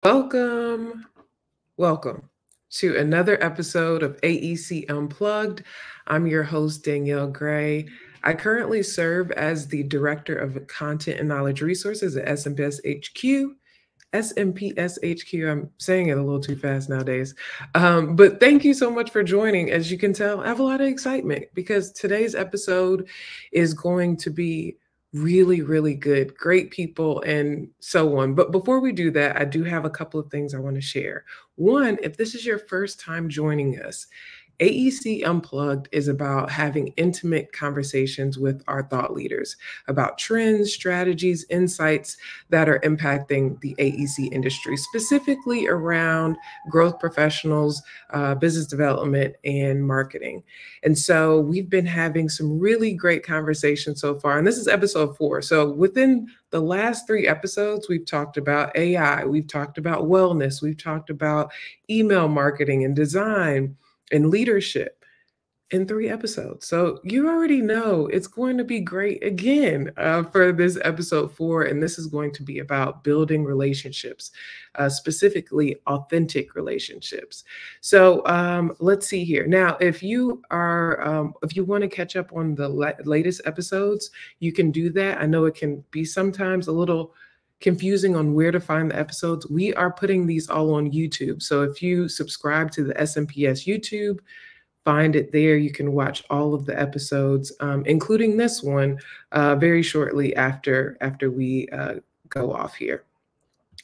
Welcome, welcome to another episode of AEC Unplugged. I'm your host, Danielle Gray. I currently serve as the Director of Content and Knowledge Resources at S&PS HQ. SMPS HQ. I'm saying it a little too fast nowadays. But thank you so much for joining. As you can tell, I have a lot of excitement because today's episode is going to be really, really good, great people, and so on. But before we do that, I do have a couple of things I want to share. One, if this is your first time joining us, AEC Unplugged is about having intimate conversations with our thought leaders about trends, strategies, insights that are impacting the AEC industry, specifically around growth professionals, business development, and marketing. And so we've been having some really great conversations so far. And this is episode 4. So within the last 3 episodes, we've talked about AI, we've talked about wellness, we've talked about email marketing and design and leadership in 3 episodes. So you already know it's going to be great again for this episode 4. And this is going to be about building relationships, specifically authentic relationships. So let's see here. Now, if you want to catch up on the latest episodes, you can do that. I know it can be sometimes a little confusing on where to find the episodes. We are putting these all on YouTube. So if you subscribe to the SMPS YouTube, find it there. You can watch all of the episodes, including this one, very shortly after we go off here.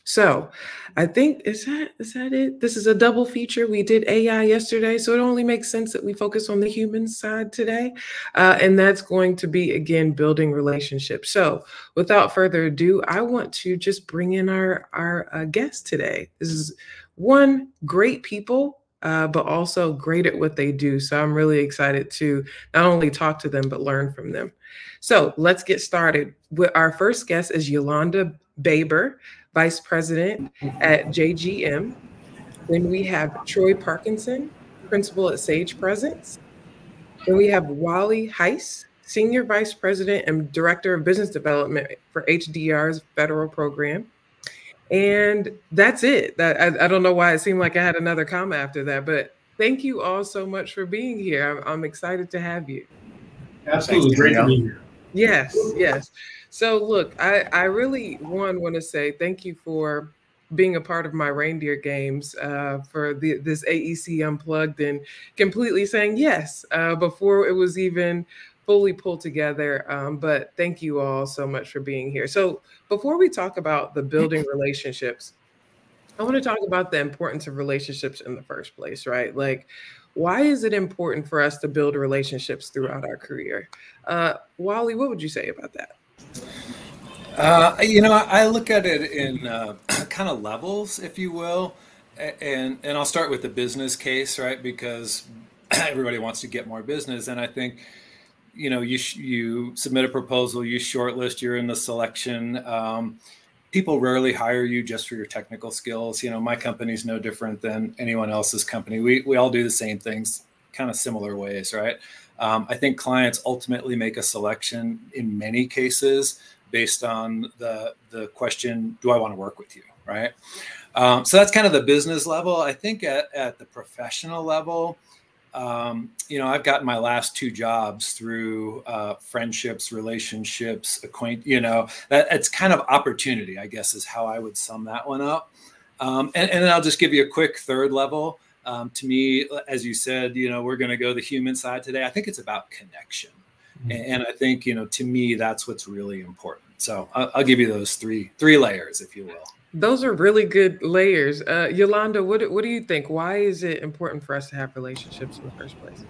So I think, is that it? This is a double feature. We did AI yesterday, so it only makes sense that we focus on the human side today. And that's going to be, again, building relationships. So without further ado, I want to just bring in our guest today. This is one, great people, but also great at what they do. So I'm really excited to not only talk to them, but learn from them. So let's get started. Our first guest is Yolanda Baber, Vice President at JGM. Then we have Troy Parkinson, Principal at Sage Presence. Then we have Wally Hise, Senior Vice President and Director of Business Development for HDR's federal program. And that's it. I don't know why it seemed like I had another comma after that, but thank you all so much for being here. I'm excited to have you. Absolutely. Great to be here. Yes, yes. So look, I really, want to say thank you for being a part of my reindeer games for this AEC Unplugged and completely saying yes before it was even fully pulled together. But thank you all so much for being here. So before we talk about the building relationships, I want to talk about the importance of relationships in the first place, right? Like, why is it important for us to build relationships throughout our career? Wally, what would you say about that? I look at it in kind of levels, if you will, and I'll start with the business case, right? Because everybody wants to get more business, and I think, you submit a proposal, you shortlist, you're in the selection. People rarely hire you just for your technical skills. My company's no different than anyone else's company. We all do the same things, kind of similar ways, right? I think clients ultimately make a selection in many cases based on the question, do I want to work with you, right? So that's kind of the business level. I think at the professional level, I've gotten my last 2 jobs through friendships, relationships, it's kind of opportunity, I guess, is how I would sum that one up. And then I'll just give you a quick third level. To me, as you said, we're going to go the human side today. I think it's about connection. And I think, to me, that's what's really important. So I'll give you those three layers, if you will. Those are really good layers. Yolanda, what do you think? Why is it important for us to have relationships in the first place?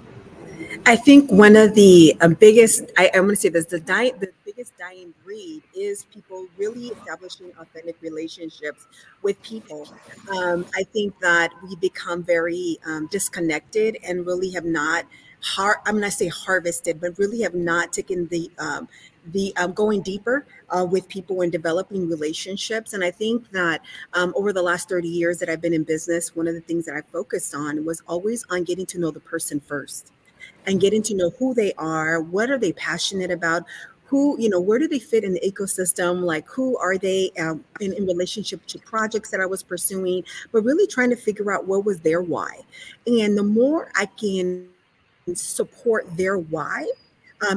I think one of the biggest, I'm going to say this, the biggest dying breed is people really establishing authentic relationships with people. I think that we become very disconnected and really have not, I'm going to say harvested, but really have not taken the going deeper with people and developing relationships. And I think that over the last 30 years that I've been in business, one of the things that I focused on was always on getting to know the person first and getting to know who they are, what are they passionate about, who, you know, where do they fit in the ecosystem? Like, who are they in relationship to projects that I was pursuing, but really trying to figure out what was their why. And the more I can support their why,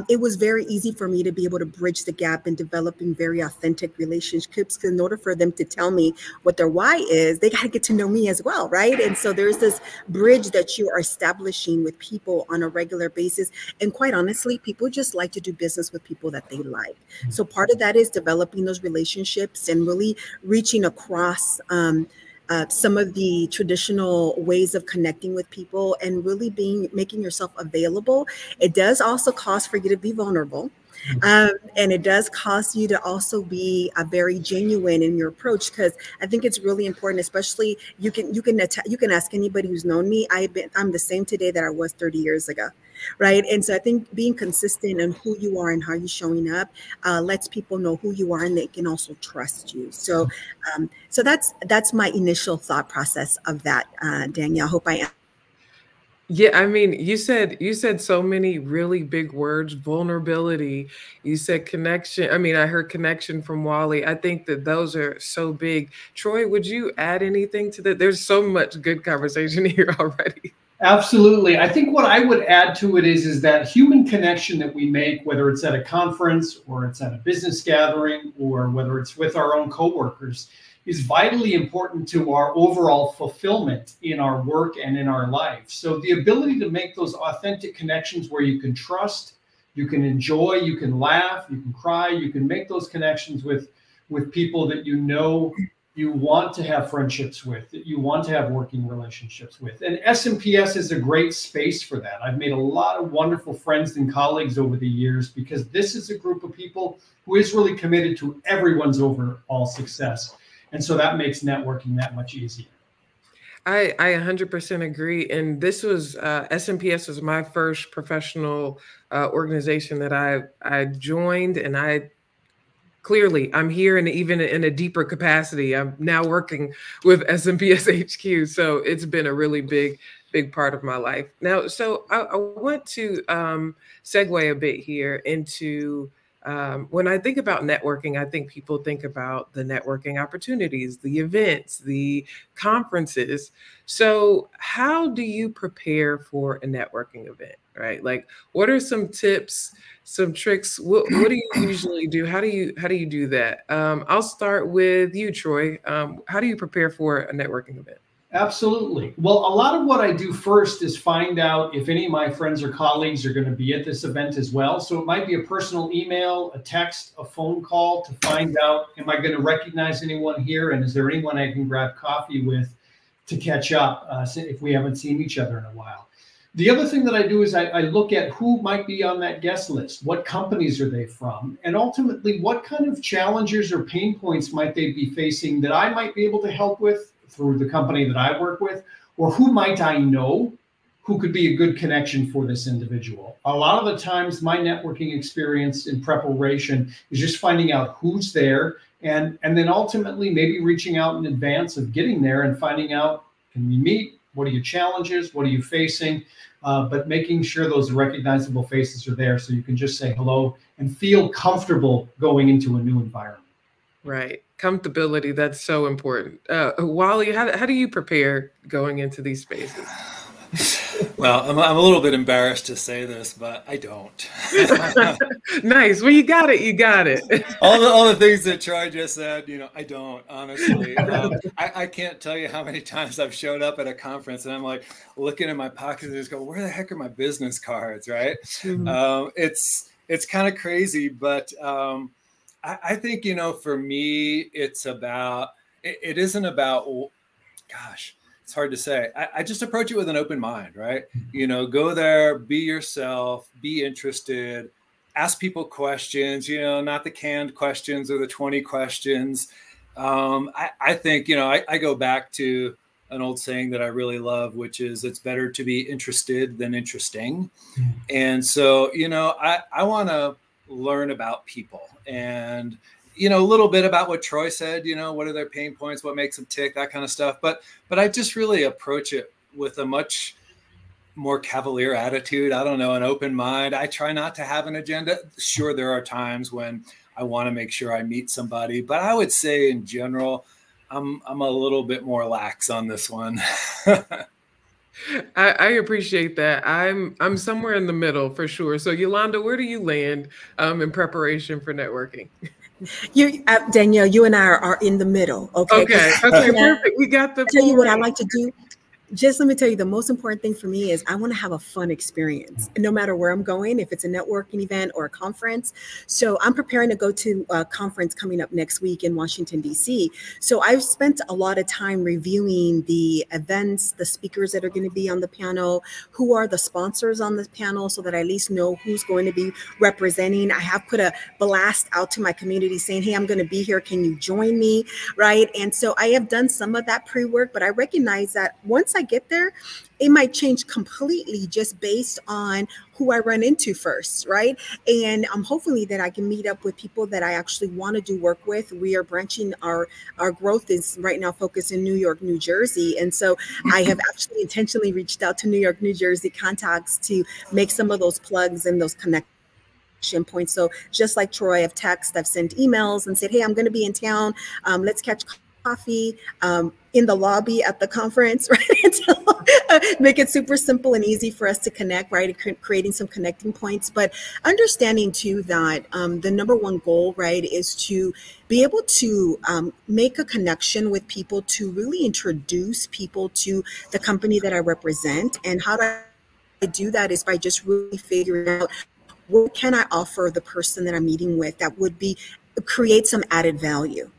it was very easy for me to be able to bridge the gap in developing very authentic relationships. Because in order for them to tell me what their why is, they got to get to know me as well, right? And so there's this bridge that you are establishing with people on a regular basis. And quite honestly, people just like to do business with people that they like. So part of that is developing those relationships and really reaching across some of the traditional ways of connecting with people and really making yourself available. It does also cost for you to be vulnerable. And it does cost you to also be very genuine in your approach, because I think it's really important, especially you can ask anybody who's known me. I'm the same today that I was 30 years ago. Right. And so I think being consistent in who you are and how you're showing up lets people know who you are, and they can also trust you. So so that's my initial thought process of that, Danielle. I hope I am. Yeah, I mean, you said so many really big words, vulnerability. You said connection. I mean, I heard connection from Wally. I think that those are so big. Troy, would you add anything to that? There's so much good conversation here already. Absolutely. I think what I would add to it is that human connection that we make, whether it's at a conference or it's at a business gathering or whether it's with our own coworkers, is vitally important to our overall fulfillment in our work and in our life. So the ability to make those authentic connections where you can trust, you can enjoy, you can laugh, you can cry, you can make those connections with people that you know you want to have friendships with, that you want to have working relationships with. And S&PS is a great space for that. I've made a lot of wonderful friends and colleagues over the years because this is a group of people who is really committed to everyone's overall success. And so that makes networking that much easier. I 100% agree. And this was S&PS was my first professional organization that I joined, and clearly I'm here, and even in a deeper capacity, I'm now working with S&PS HQ. So it's been a really big part of my life. Now, so I want to segue a bit here into when I think about networking, I think people think about the networking opportunities, the events, the conferences. So how do you prepare for a networking event, right? Like, what are some tips, some tricks? What do you usually do? How do you do that? I'll start with you, Troy. How do you prepare for a networking event? Absolutely. Well, a lot of what I do first is find out if any of my friends or colleagues are going to be at this event as well. So it might be a personal email, a text, a phone call to find out, am I going to recognize anyone here? And is there anyone I can grab coffee with to catch up if we haven't seen each other in a while? The other thing that I do is I look at who might be on that guest list. What companies are they from? And ultimately, what kind of challenges or pain points might they be facing that I might be able to help with through the company that I work with, or who might I know who could be a good connection for this individual. A lot of the times my networking experience in preparation is just finding out who's there and then ultimately maybe reaching out in advance of getting there and finding out, can we meet? What are your challenges? What are you facing? But making sure those recognizable faces are there so you can just say hello and feel comfortable going into a new environment. Right. Comfortability, that's so important. Wally, how do you prepare going into these spaces? Well, I'm a little bit embarrassed to say this, but I don't. Nice. Well, you got it. You got it. All the things that Troy just said, I don't, honestly. I can't tell you how many times I've showed up at a conference and I'm like looking in my pockets and just go, where the heck are my business cards, right? Mm-hmm. It's kind of crazy, but I think, for me, it isn't about, gosh, it's hard to say. I just approach it with an open mind, right? Go there, be yourself, be interested, ask people questions, not the canned questions or the 20 questions. I think, I go back to an old saying that I really love, which is it's better to be interested than interesting. Mm-hmm. And so, I want to learn about people and, a little bit about what Troy said, what are their pain points, what makes them tick, that kind of stuff. But I just really approach it with a much more cavalier attitude. I don't know, an open mind. I try not to have an agenda. Sure, there are times when I want to make sure I meet somebody, but I would say in general, I'm a little bit more lax on this one. I appreciate that. I'm somewhere in the middle for sure. So Yolanda, where do you land in preparation for networking? Danielle, you and I are in the middle. Okay. Okay. Okay. Perfect. We got the. Tell you what I like to do. Just let me tell you, the most important thing for me is I want to have a fun experience, no matter where I'm going, if it's a networking event or a conference. So I'm preparing to go to a conference coming up next week in Washington, D.C. So I've spent a lot of time reviewing the events, the speakers that are going to be on the panel, who are the sponsors on the panel, so that I at least know who's going to be representing. I have put a blast out to my community saying, hey, I'm going to be here. Can you join me? Right. And so I have done some of that pre-work, but I recognize that once I get there, it might change completely just based on who I run into first, right? And hopefully that I can meet up with people that I actually want to do work with. We are branching, our growth is right now focused in New York, New Jersey. And so I have actually intentionally reached out to New York, New Jersey contacts to make some of those plugs and those connection points. So just like Troy, I've texted, I've sent emails and said, hey, I'm going to be in town. Let's catch coffee in the lobby at the conference, right? So, make it super simple and easy for us to connect, right? Creating some connecting points, but understanding too that the number one goal, right, is to be able to make a connection with people, to really introduce people to the company that I represent. And how do I do that is by just really figuring out what can I offer the person that I'm meeting with that would create some added value.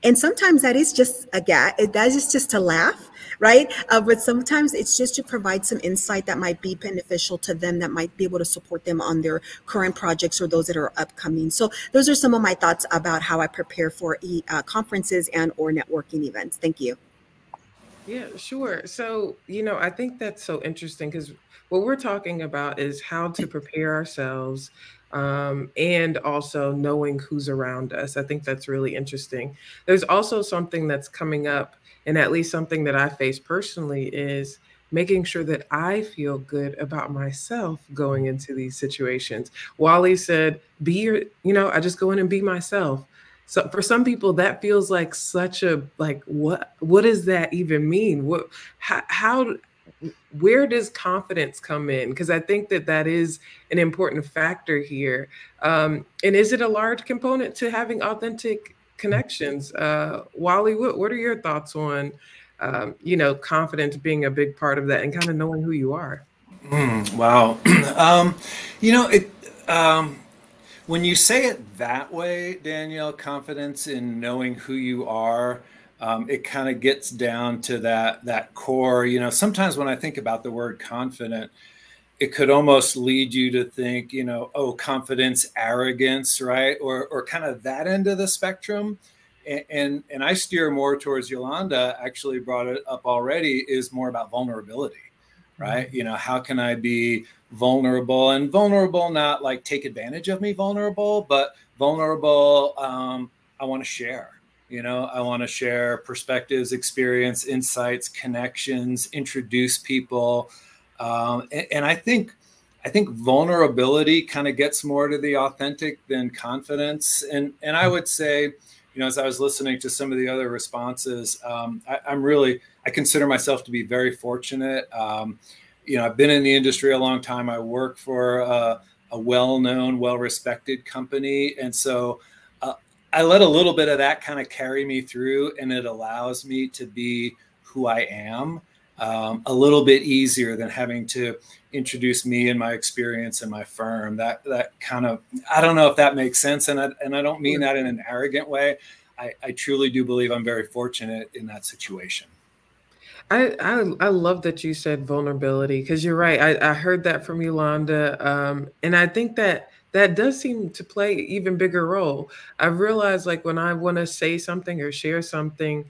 And sometimes that is just that is just to laugh, right? But sometimes it's just to provide some insight that might be beneficial to them, that might be able to support them on their current projects or those that are upcoming. So those are some of my thoughts about how I prepare for conferences and or networking events. Thank you. Yeah, sure. So, I think that's so interesting because what we're talking about is how to prepare ourselves and also knowing who's around us. I think that's really interesting. There's also something that's coming up, and at least something that I face personally is making sure that I feel good about myself going into these situations. Wally said, I just go in and be myself. So for some people, that feels like such a, what does that even mean? Where does confidence come in? Because I think that is an important factor here. And is it a large component to having authentic connections? Wally, what are your thoughts on, confidence being a big part of that and kind of knowing who you are? Wow. When you say it that way, Danielle, confidence in knowing who you are, it kind of gets down to that core. Sometimes when I think about the word confident, it could almost lead you to think, confidence, arrogance, right? Or kind of that end of the spectrum. And I steer more towards Yolanda, actually brought it up already, is more about vulnerability, right? How can I be vulnerable, and vulnerable, not like take advantage of me vulnerable, but vulnerable. I want to share, I want to share perspectives, experience, insights, connections, introduce people. And I think vulnerability kind of gets more to the authentic than confidence. And I would say, as I was listening to some of the other responses, I consider myself to be very fortunate. I've been in the industry a long time. I work for a well-known, well-respected company. And so I let a little bit of that kind of carry me through, and it allows me to be who I am a little bit easier than having to introduce me and my experience and my firm. That kind of, I don't know if that makes sense. And I don't mean that in an arrogant way. I truly do believe I'm very fortunate in that situation. I love that you said vulnerability, because you're right. I heard that from Yolanda. And I think that does seem to play an even bigger role. I've realized, like, when I want to say something or share something,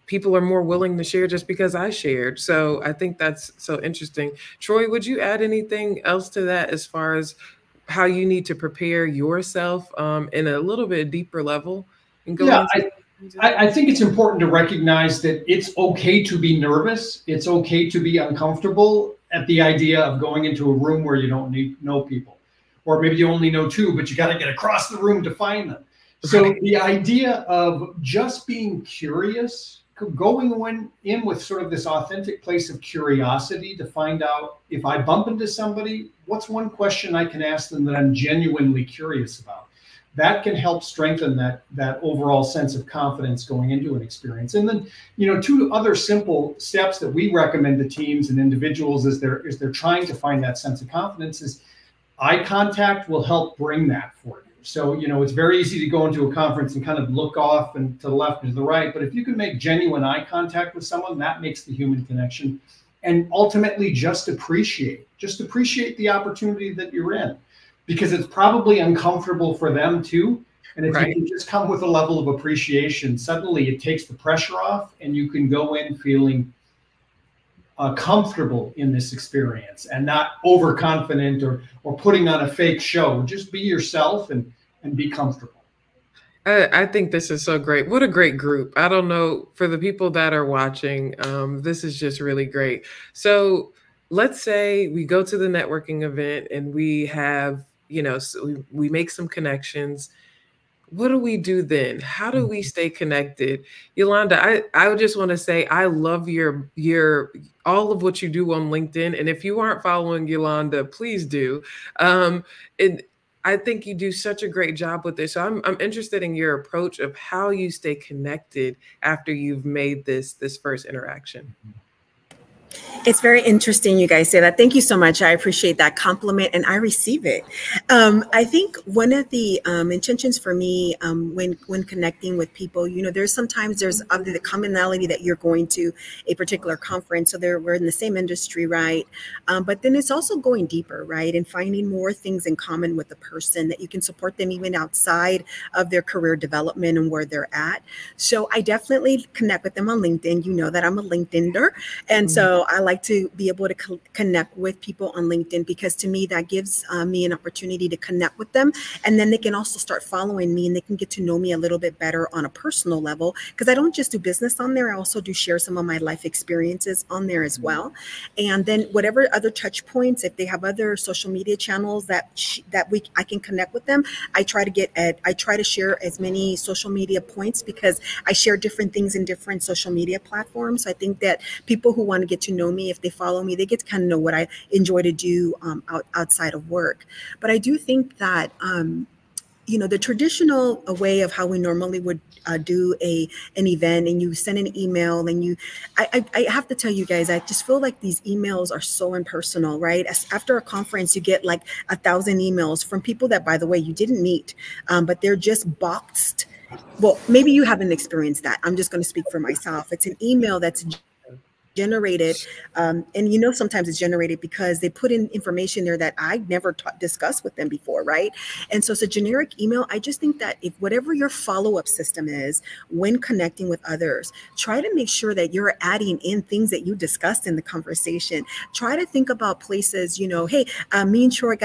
people are more willing to share just because I shared. So I think that's so interesting. Troy, would you add anything else to that as far as how you need to prepare yourself in a little bit deeper level? I think it's important to recognize that it's okay to be nervous. It's okay to be uncomfortable. at the idea of going into a room where you don't know people, or maybe you only know two, but you got to get across the room to find them. So the idea of just being curious, going in with sort of this authentic place of curiosity to find out, if I bump into somebody, what's one question I can ask them that I'm genuinely curious about? That can help strengthen that overall sense of confidence going into an experience. And then, you know, two other simple steps that we recommend to teams and individuals as they're trying to find that sense of confidence is eye contact will help bring that for you. So, you know, it's very easy to go into a conference and kind of look off and to the left and to the right. But if you can make genuine eye contact with someone, that makes the human connection. And ultimately just appreciate the opportunity that you're in, because it's probably uncomfortable for them too. And if you can just come with a level of appreciation, suddenly it takes the pressure off and you can go in feeling comfortable in this experience and not overconfident or putting on a fake show. Just be yourself and be comfortable. I think this is so great. What a great group. I don't know, for the people that are watching, this is just really great. So let's say we go to the networking event and we have, you know, so we make some connections. What do we do then? How do we stay connected? Yolanda, I would just want to say, I love your all of what you do on LinkedIn. And if you aren't following Yolanda, please do. And I think you do such a great job with this. So I'm interested in your approach of how you stay connected after you've made this first interaction. It's very interesting you guys say that. Thank you so much. I appreciate that compliment and I receive it. I think one of the intentions for me when connecting with people, you know, there's obviously the commonality that you're going to a particular conference. So we're in the same industry, right? But then it's also going deeper, right? And finding more things in common with the person that you can support them even outside of their career development and where they're at. So I definitely connect with them on LinkedIn. You know that I'm a LinkedIner. And so I like to be able to connect with people on LinkedIn, because to me, that gives me an opportunity to connect with them. And then they can also start following me and they can get to know me a little bit better on a personal level, because I don't just do business on there. I also do share some of my life experiences on there as well. And then whatever other touch points, if they have other social media channels that I can connect with them, I try to share as many social media points, because I share different things in different social media platforms. So I think that people who want to get to know me, if they follow me, they get to kind of know what I enjoy to do outside of work. But I do think that, you know, the traditional way of how we normally would do an event, and you send an email and I have to tell you guys, I just feel like these emails are so impersonal, right? After a conference, you get like 1,000 emails from people that, by the way, you didn't meet, but they're just boxed. Well, maybe you haven't experienced that. I'm just going to speak for myself. It's an email that's generated, and you know, sometimes it's generated because they put in information there that I never discussed with them before, right? And so it's a generic email. I just think that if whatever your follow-up system is when connecting with others, try to make sure that you're adding in things that you discussed in the conversation. Try to think about places, you know, hey, me and Troy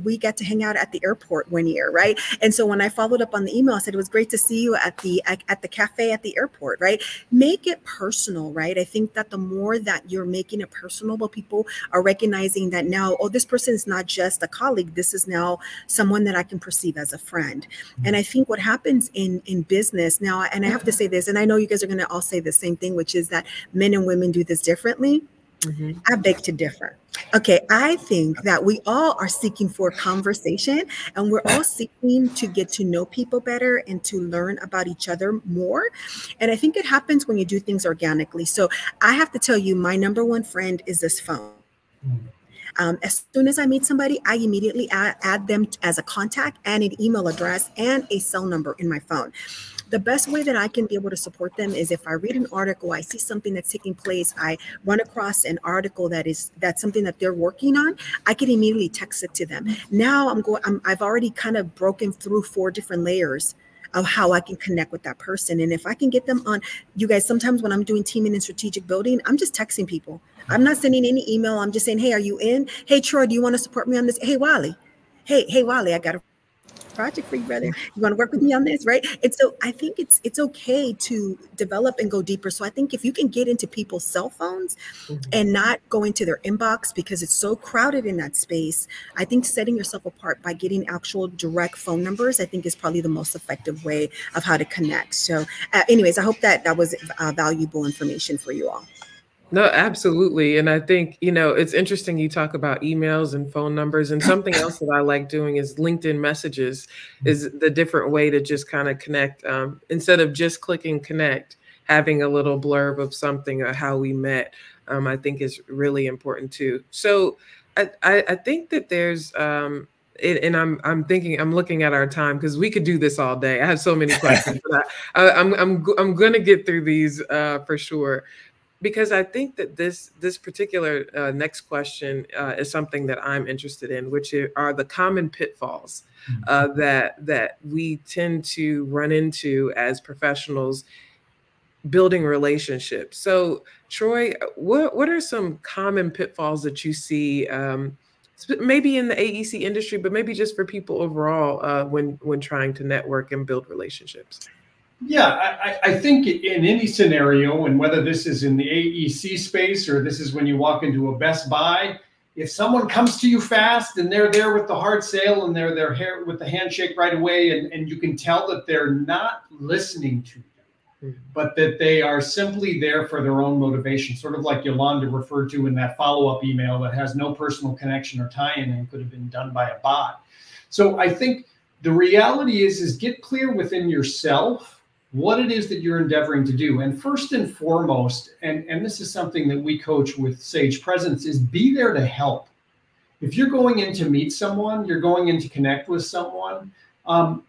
we got to hang out at the airport one year, right? And so when I followed up on the email, I said, it was great to see you at the cafe at the airport, right? Make it personal, right? I think that the more that you're making it personal, but people are recognizing that now, oh, this person is not just a colleague. This is now someone that I can perceive as a friend. And I think what happens in business now, and I have to say this, and I know you guys are going to all say the same thing, which is that men and women do this differently. I beg to differ. Okay, I think that we all are seeking for conversation, and we're all seeking to get to know people better and to learn about each other more. And I think it happens when you do things organically. So I have to tell you, my number one friend is this phone. As soon as I meet somebody, I immediately add them as a contact and an email address and a cell number in my phone. The best way that I can be able to support them is if I read an article, I see something that's taking place, I run across an article that's something that they're working on, I can immediately text it to them. Now I've already kind of broken through 4 different layers of how I can connect with that person. And if I can get them on, you guys, sometimes when I'm doing teaming and strategic building, I'm just texting people. I'm not sending any email. I'm just saying, hey, are you in? Hey, Troy, do you want to support me on this? Hey, Wally. Hey, Wally, I got a project for you, brother. You want to work with me on this, right? And so I think it's okay to develop and go deeper. So I think if you can get into people's cell phones and not go into their inbox because it's so crowded in that space, I think setting yourself apart by getting actual direct phone numbers, I think is probably the most effective way of how to connect. So anyways, I hope that was valuable information for you all. No, absolutely. And I think, it's interesting you talk about emails and phone numbers, and something else that I like doing is LinkedIn messages is the different way to just kind of connect. Instead of just clicking connect, having a little blurb of something or how we met, I think is really important too. So I think that there's, and I'm thinking, I'm looking at our time because we could do this all day. I have so many questions, but I'm going to get through these for sure. Because I think that this particular next question is something that I'm interested in, which are the common pitfalls that we tend to run into as professionals building relationships. So, Troy, what are some common pitfalls that you see, maybe in the AEC industry, but maybe just for people overall when trying to network and build relationships? Yeah, I think in any scenario, and whether this is in the AEC space or this is when you walk into a Best Buy, if someone comes to you fast and they're there with the hard sale and they're there with the handshake right away, and you can tell that they're not listening to you, but that they are simply there for their own motivation, sort of like Yolanda referred to in that follow-up email that has no personal connection or tie-in and could have been done by a bot. So I think the reality is get clear within yourself what it is that you're endeavoring to do. And first and foremost, and this is something that we coach with Sage Presence, is be there to help. If you're going in to meet someone, you're going in to connect with someone,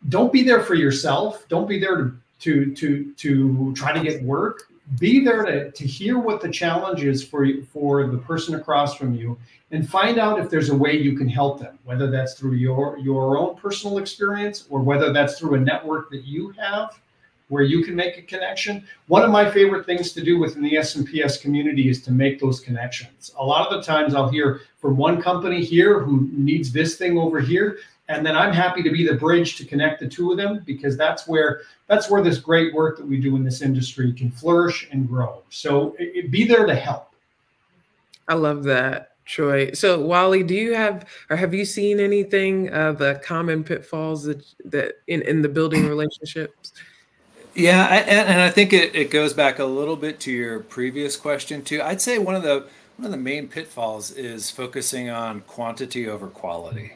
don't be there for yourself. Don't be there to try to get work. Be there to hear what the challenge is for the person across from you, and find out if there's a way you can help them, whether that's through your own personal experience or whether that's through a network that you have where you can make a connection. One of my favorite things to do within the S&PS community is to make those connections. A lot of the times I'll hear from one company here who needs this thing over here, and then I'm happy to be the bridge to connect the two of them, because that's where this great work that we do in this industry can flourish and grow. So be there to help. I love that, Troy. So Wally, do you have you seen anything the common pitfalls that in the building relationships? Yeah, and I think it goes back a little bit to your previous question too. I'd say one of the main pitfalls is focusing on quantity over quality,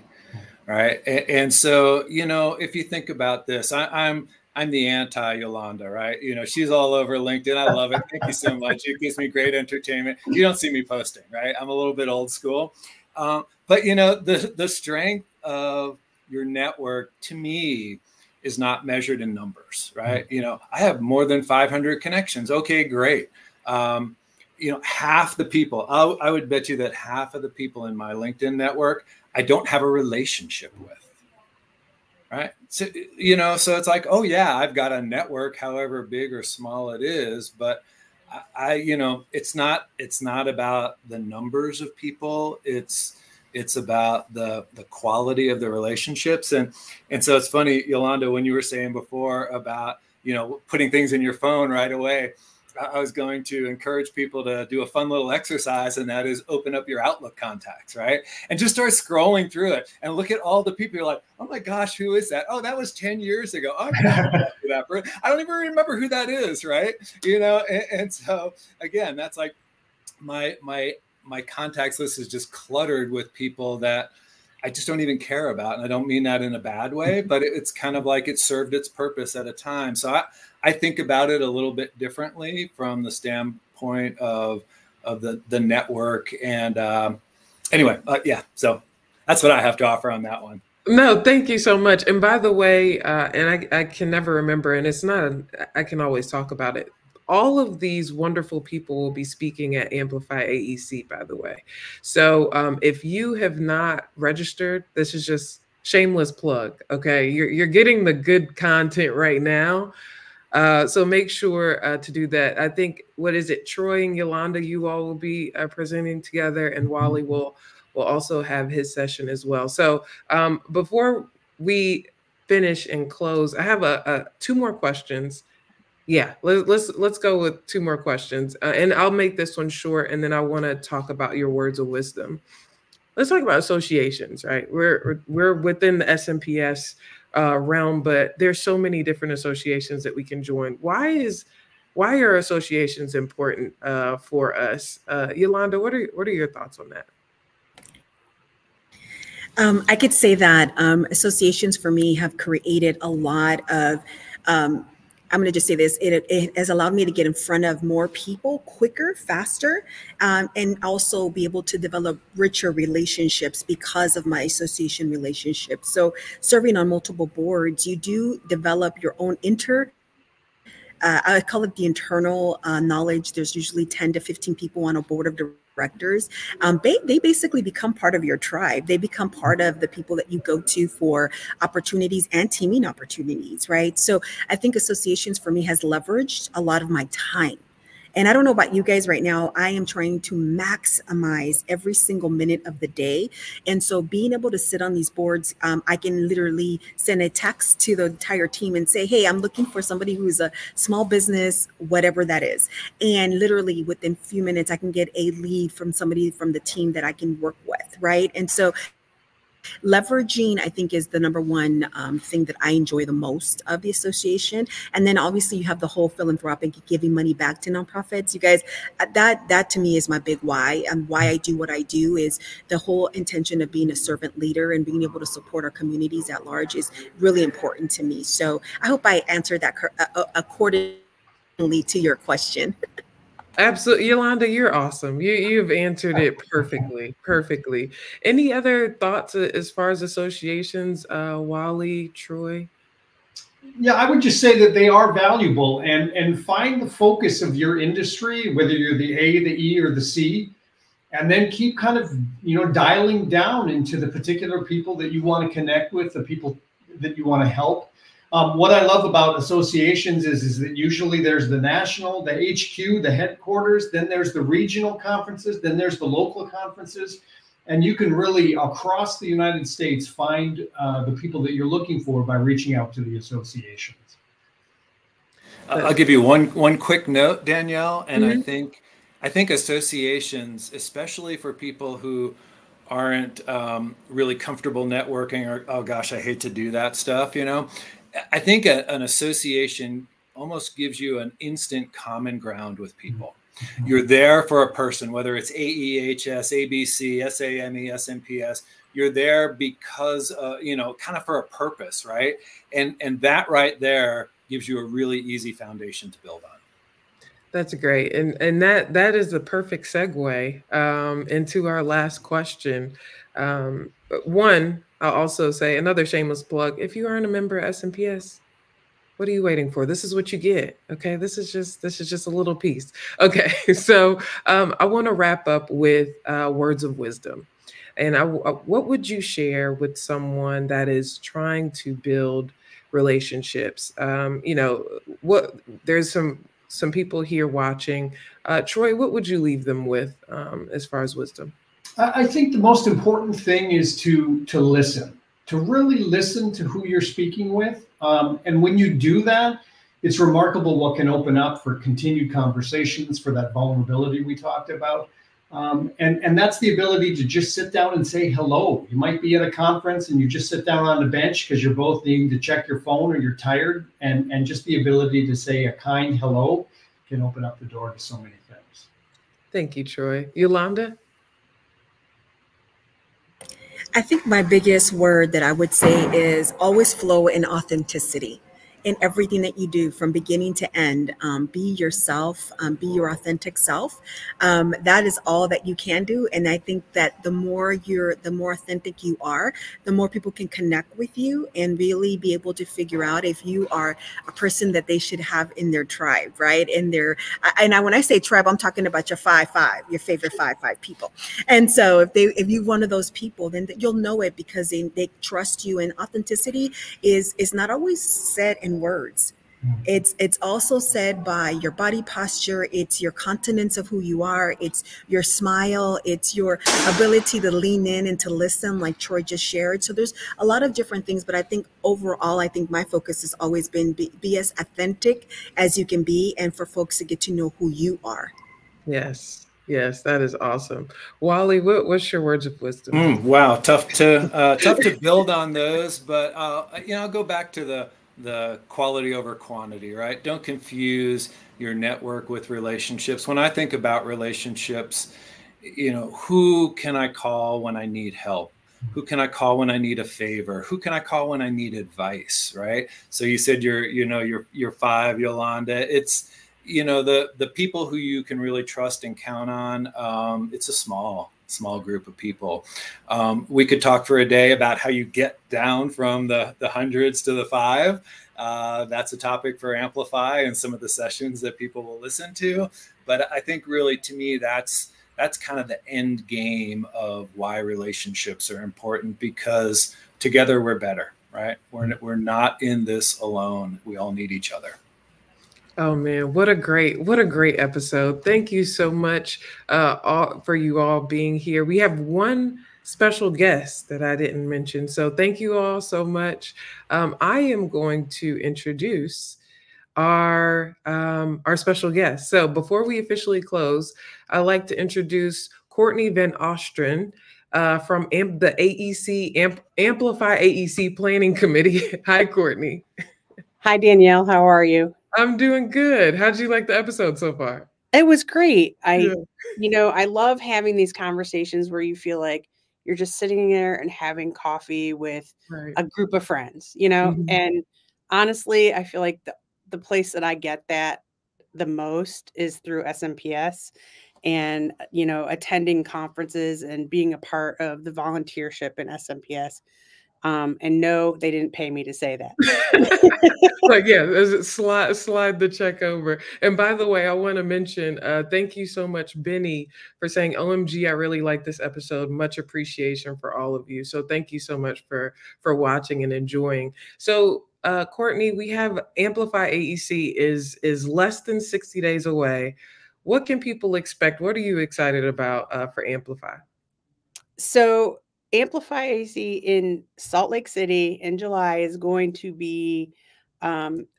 right? And so, if you think about this, I'm the anti Yolanda, right? She's all over LinkedIn. I love it. Thank you so much. It gives me great entertainment. You don't see me posting, right? I'm a little bit old school, but the strength of your network to me is not measured in numbers, right? I have more than 500 connections. Okay, great. Half the people, I would bet you that half of the people in my LinkedIn network, I don't have a relationship with, right? So, so it's like, oh yeah, I've got a network, however big or small it is, but it's not about the numbers of people. It's about the quality of the relationships. And so it's funny, Yolanda, when you were saying before about, putting things in your phone right away, I was going to encourage people to do a fun little exercise, and that is open up your Outlook contacts, right? And just start scrolling through it and look at all the people. You're like, oh my gosh, who is that? Oh, that was 10 years ago. Oh, I don't even remember who that is, right? And so again, that's like my contacts list is just cluttered with people that I just don't even care about. And I don't mean that in a bad way, but it's kind of like it served its purpose at a time. So I think about it a little bit differently from the standpoint of the network. And anyway, yeah, so that's what I have to offer on that one. No, thank you so much. And by the way, and I can never remember, and it's not, I can always talk about it. All of these wonderful people will be speaking at Amplify AEC, by the way. So if you have not registered, this is just shameless plug, okay? You're getting the good content right now. So make sure to do that. I think, what is it, Troy and Yolanda, you all will be presenting together, and Wally will also have his session as well. So before we finish and close, I have two more questions. Yeah, let's go with two more questions, and I'll make this one short, and then I want to talk about your words of wisdom. Let's talk about associations, right? We're within the SMPS realm, but there's so many different associations that we can join. Why are associations important for us? Yolanda, what are your thoughts on that? I could say that associations for me have created a lot of, I'm going to just say this, it has allowed me to get in front of more people quicker, faster, and also be able to develop richer relationships because of my association relationships. So serving on multiple boards, you do develop your own I call it the internal knowledge. There's usually 10 to 15 people on a board of directors. They basically become part of your tribe. They become part of the people that you go to for opportunities and teaming opportunities, right? So I think associations for me has leveraged a lot of my time. And I don't know about you guys right now, I am trying to maximize every single minute of the day. And so being able to sit on these boards, I can literally send a text to the entire team and say, hey, I'm looking for somebody who's a small business, whatever that is. And literally within a few minutes, I can get a lead from somebody from the team that I can work with, right? And so leveraging, I think, is the number one thing that I enjoy the most of the association. And then obviously you have the whole philanthropic giving money back to nonprofits. You guys, that to me is my big why. And why I do what I do is the whole intention of being a servant leader and being able to support our communities at large is really important to me. So I hope I answered that accordingly to your question. Absolutely, Yolanda, you're awesome. You've answered it perfectly. Any other thoughts as far as associations, Wally, Troy? Yeah, I would just say that they are valuable, and find the focus of your industry, whether you're the A, the E, or the C, and then keep kind of, dialing down into the particular people that you want to connect with, the people that you want to help. What I love about associations is that usually there's the national, the HQ, the headquarters, then there's the regional conferences, then there's the local conferences. And you can really, across the United States, find the people that you're looking for by reaching out to the associations. I'll give you one quick note, Danielle, and I think associations, especially for people who aren't really comfortable networking, or, oh gosh, I hate to do that stuff, I think an association almost gives you an instant common ground with people. You're there for a person, whether it's AEHS, ABC, SAME, SMPS. You're there because, kind of for a purpose, right? And that right there gives you a really easy foundation to build on. That's great. And that is the perfect segue into our last question. One, I'll also say another shameless plug. If you aren't a member of SMPS, what are you waiting for? This is what you get. Okay. This is just a little piece. Okay. So I want to wrap up with words of wisdom. And what would you share with someone that is trying to build relationships? There's some people here watching. Troy, what would you leave them with as far as wisdom? I think the most important thing is to listen, to really listen to who you're speaking with. And when you do that, it's remarkable what can open up for continued conversations, for that vulnerability we talked about. And that's the ability to just sit down and say hello. You might be at a conference and you just sit down on the bench because you're both needing to check your phone or you're tired. And just the ability to say a kind hello can open up the door to so many things. Thank you, Troy. Yolanda? I think my biggest word that I would say is always flow in authenticity in everything that you do from beginning to end. Be yourself, be your authentic self. That is all that you can do. And I think that the more authentic you are, the more people can connect with you and really be able to figure out if you are a person that they should have in their tribe, right? When I say tribe, I'm talking about your your favorite five people. And so if you're one of those people, then you'll know it because they trust you. And authenticity is not always said in words. It's also said by your body posture, it's your continence of who you are, it's your smile, it's your ability to lean in and to listen, like Troy just shared. So there's a lot of different things, but I think overall, I think my focus has always been be as authentic as you can be, and for folks to get to know who you are. Yes. Yes, that is awesome. Wally, what's your words of wisdom? Wow, tough to build on those, but I'll go back to the quality over quantity, right? Don't confuse your network with relationships. When I think about relationships, who can I call when I need help? Who can I call when I need a favor? Who can I call when I need advice, right? So you said you're 5, Yolanda. It's the people who you can really trust and count on. It's a small group of people. We could talk for a day about how you get down from the hundreds to the 5. That's a topic for Amplify and some of the sessions that people will listen to. But I think really, to me, that's kind of the end game of why relationships are important, because together we're better, right? We're not in this alone. We all need each other. Oh man, what a great episode. Thank you so much for you all being here. We have one special guest that I didn't mention. So thank you all so much. I am going to introduce our special guest. So before we officially close, I'd like to introduce Courtney Van Ostren from the AEC Amplify AEC Planning Committee. Hi, Courtney. Hi, Danielle. How are you? I'm doing good. How'd you like the episode so far? It was great. I love having these conversations where you feel like you're just sitting there and having coffee with a group of friends, and honestly, I feel like the place that I get that the most is through SMPS and, attending conferences and being a part of the volunteership in SMPS. And no, they didn't pay me to say that. Like, yeah, slide the check over. And by the way, I want to mention, thank you so much, Benny, for saying, OMG, I really like this episode. Much appreciation for all of you. So thank you so much for watching and enjoying. So Courtney, we have Amplify AEC is less than 60 days away. What can people expect? What are you excited about for Amplify? So Amplify AEC in Salt Lake City in July is going to be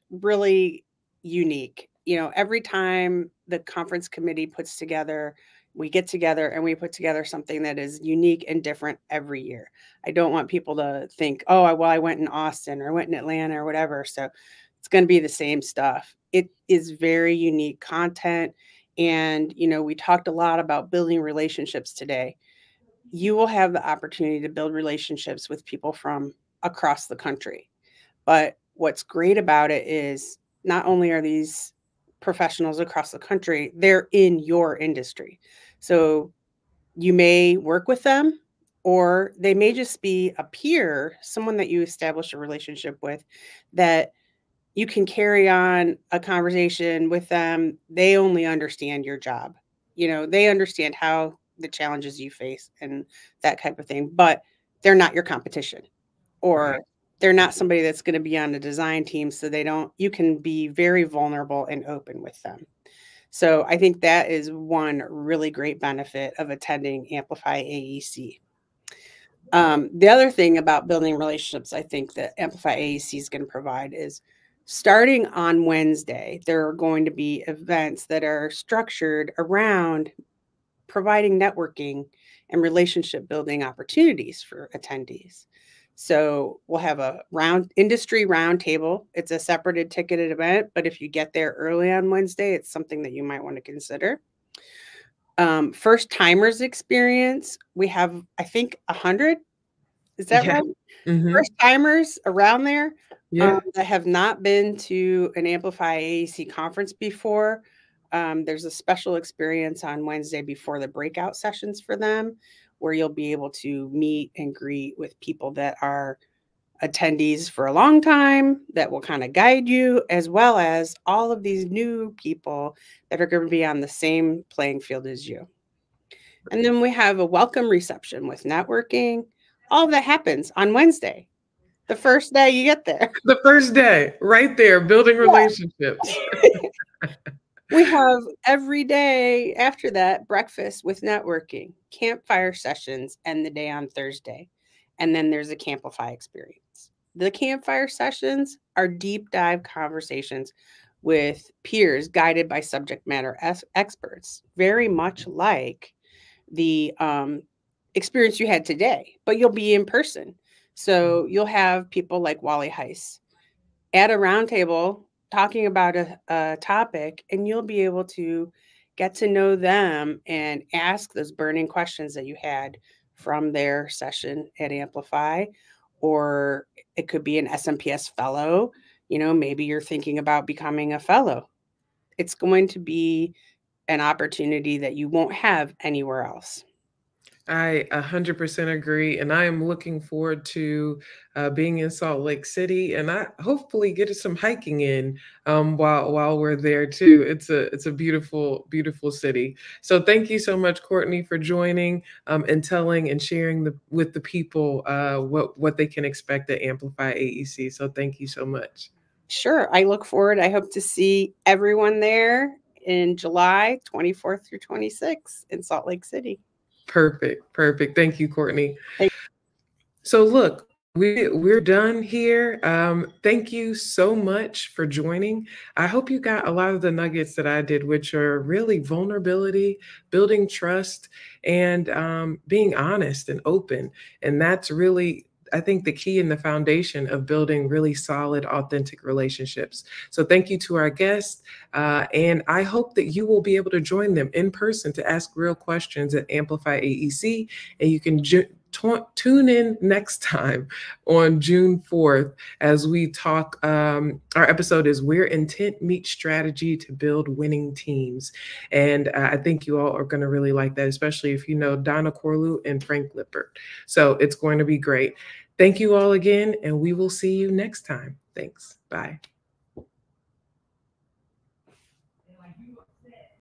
really unique. Every time the conference committee puts together, we get together and we put together something that is unique and different every year. I don't want people to think, oh, I went in Austin or I went in Atlanta or whatever. So it's going to be the same stuff. It is very unique content. And, we talked a lot about building relationships today. You will have the opportunity to build relationships with people from across the country. But what's great about it is not only are these professionals across the country, they're in your industry. So you may work with them, or they may just be a peer, someone that you establish a relationship with, that you can carry on a conversation with them. They only understand your job. They understand how the challenges you face and that type of thing, but they're not your competition, or they're not somebody that's going to be on the design team. So you can be very vulnerable and open with them. So I think that is one really great benefit of attending Amplify AEC. The other thing about building relationships, I think that Amplify AEC is going to provide is, starting on Wednesday, there are going to be events that are structured around providing networking and relationship building opportunities for attendees. So we'll have a industry roundtable. It's a separated ticketed event, but if you get there early on Wednesday, it's something that you might want to consider. First timers experience. We have, I think, 100. Is that right? Mm-hmm. First timers around there that have not been to an Amplify AEC conference before. There's a special experience on Wednesday before the breakout sessions for them, where you'll be able to meet and greet with people that are attendees for a long time, that will kind of guide you, as well as all of these new people that are going to be on the same playing field as you. And then we have a welcome reception with networking. All of that happens on Wednesday. The first day you get there. The first day, right there, building relationships. We have every day after that breakfast with networking, campfire sessions, and the day on Thursday. And then there's a Campify experience. The campfire sessions are deep dive conversations with peers guided by subject matter experts, very much like the experience you had today, but you'll be in person. So you'll have people like Wally Hise at a roundtable talking about a topic, and you'll be able to get to know them and ask those burning questions that you had from their session at Amplify. Or it could be an SMPS fellow. Maybe you're thinking about becoming a fellow. It's going to be an opportunity that you won't have anywhere else. I 100% agree, and I am looking forward to being in Salt Lake City, and I hopefully get some hiking in while we're there too. It's a beautiful, beautiful city. So thank you so much, Courtney, for joining and telling and sharing with the people what they can expect at Amplify AEC. So thank you so much. Sure, I look forward. I hope to see everyone there in July 24th through 26th in Salt Lake City. Perfect. Thank you, Courtney. So look, we're done here. Thank you so much for joining. I hope you got a lot of the nuggets that I did, which are really vulnerability, building trust, and being honest and open. And that's really, I think, the key and the foundation of building really solid, authentic relationships. So thank you to our guests. And I hope that you will be able to join them in person to ask real questions at Amplify AEC. And you can tune in next time on June 4th as we talk. Our episode is Where Intent Meets Strategy to Build Winning Teams. And I think you all are going to really like that, especially if you know Donna Corlew and Frank Lippert. So it's going to be great. Thank you all again, and we will see you next time. Thanks. Bye.